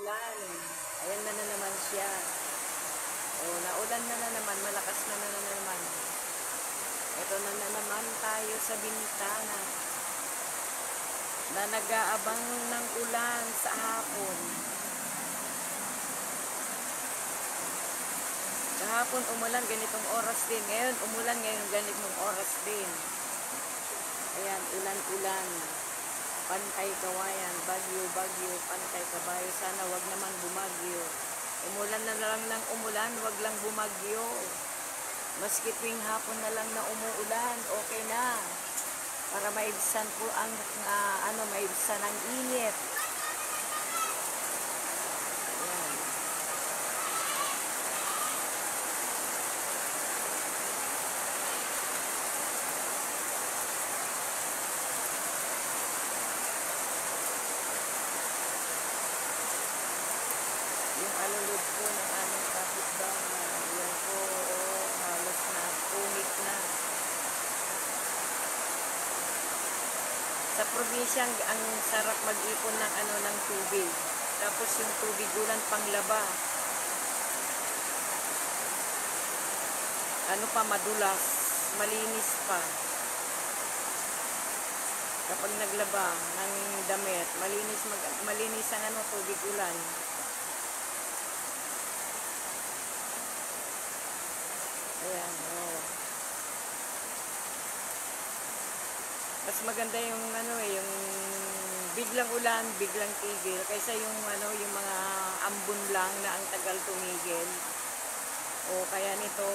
ulan. Ayan na naman siya. O, naulan na naman, malakas na naman. Ito na naman tayo sa bintana na nag-aabang ng ulan sa hapon. Kahapon umulan ganitong oras din. Ngayon umulan ngayon ganitong oras din. Ayan, ulan-ulan. Pantay kawayan, bagyo, pantay kabayo. Sana wag naman bumagyo. Umulan na lang ng umulan, wag lang bumagyo. Maski tuwing hapon na lang na umuulan, okay na. Para maibsan po ang, maibsan ang init. Ayan. Yung alulod po ng aming kapitbahay, yan po, halos na, pumik na. Sa probinsya, ang sarap mag-ipon ng tubig. Tapos yung tubig ulan panglaba. Madulas, malinis pa. Kapag naglaba ng damit, malinis ang tubig ulan. Ayan, oh. Mas maganda yung yung biglang ulan, biglang tigil kaysa yung yung mga ambon lang na ang tagal tumigil. O kaya nito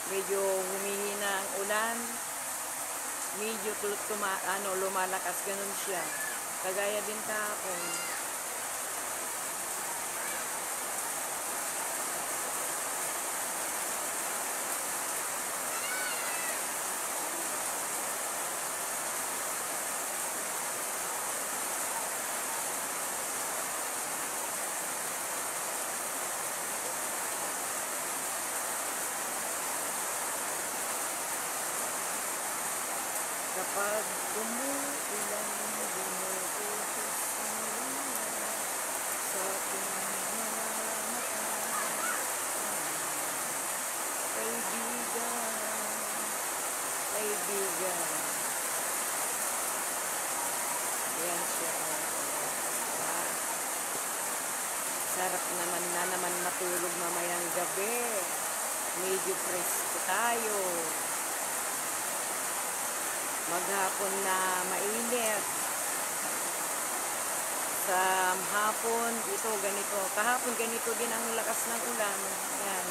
medyo humihina ang ulan, medyo lumalakas, ganun siya. Kagaya din kahapon. Kapag umuulan, bumubuhos ang luha sa ating mga mata. Kaibigan. Ayan siya. Sarap naman matulog mamayang gabi. Medyo presko tayo. Maghapon na mainit. Sa hapon, ito ganito. Kahapon ganito din ang lakas ng ulan. Ayan.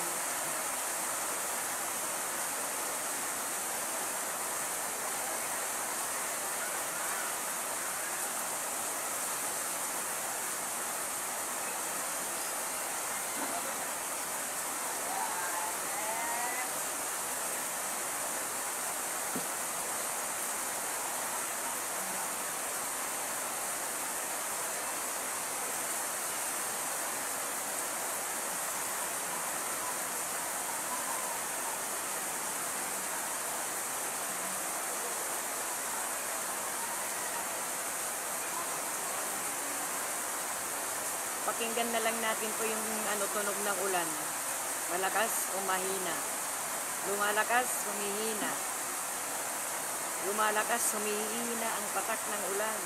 Pakinggan na lang natin po yung tunog ng ulan. Malakas o mahina. Lumalakas, humihina. Lumalakas, humihina ang patak ng ulan.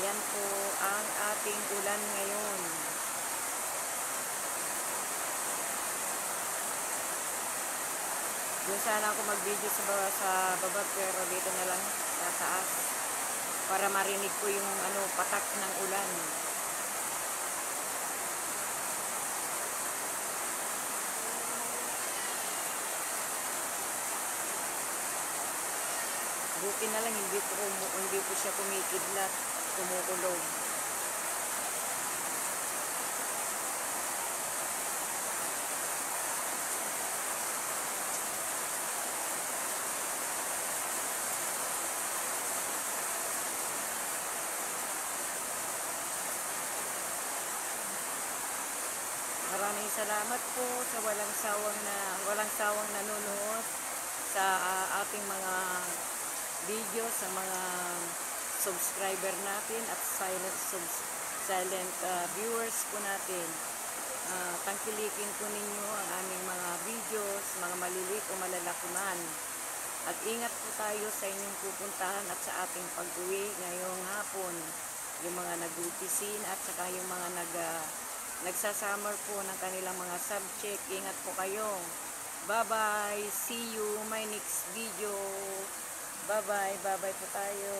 Yan po ang ating ulan ngayon. Doon sana ako mag-video sa baba, pero dito na lang sa taas para marinig ko yung patak ng ulan. Buti na lang hindi po siya kumikidlat, kumukulog. Maraming salamat po sa walang sawang nanonood sa ating mga video, sa mga subscriber natin at silent viewers po natin. Tangkilikin po ninyo ang aming mga videos, mga maliliit o malalaki man. At ingat po tayo sa inyong pupuntahan at sa ating pag-uwi ngayong hapon. Yung mga nag-uutisin at saka yung mga nagsasummer po ng kanilang mga subject. Ingat po kayo. Bye-bye. See you my next video. Bye-bye. Bye-bye po tayo.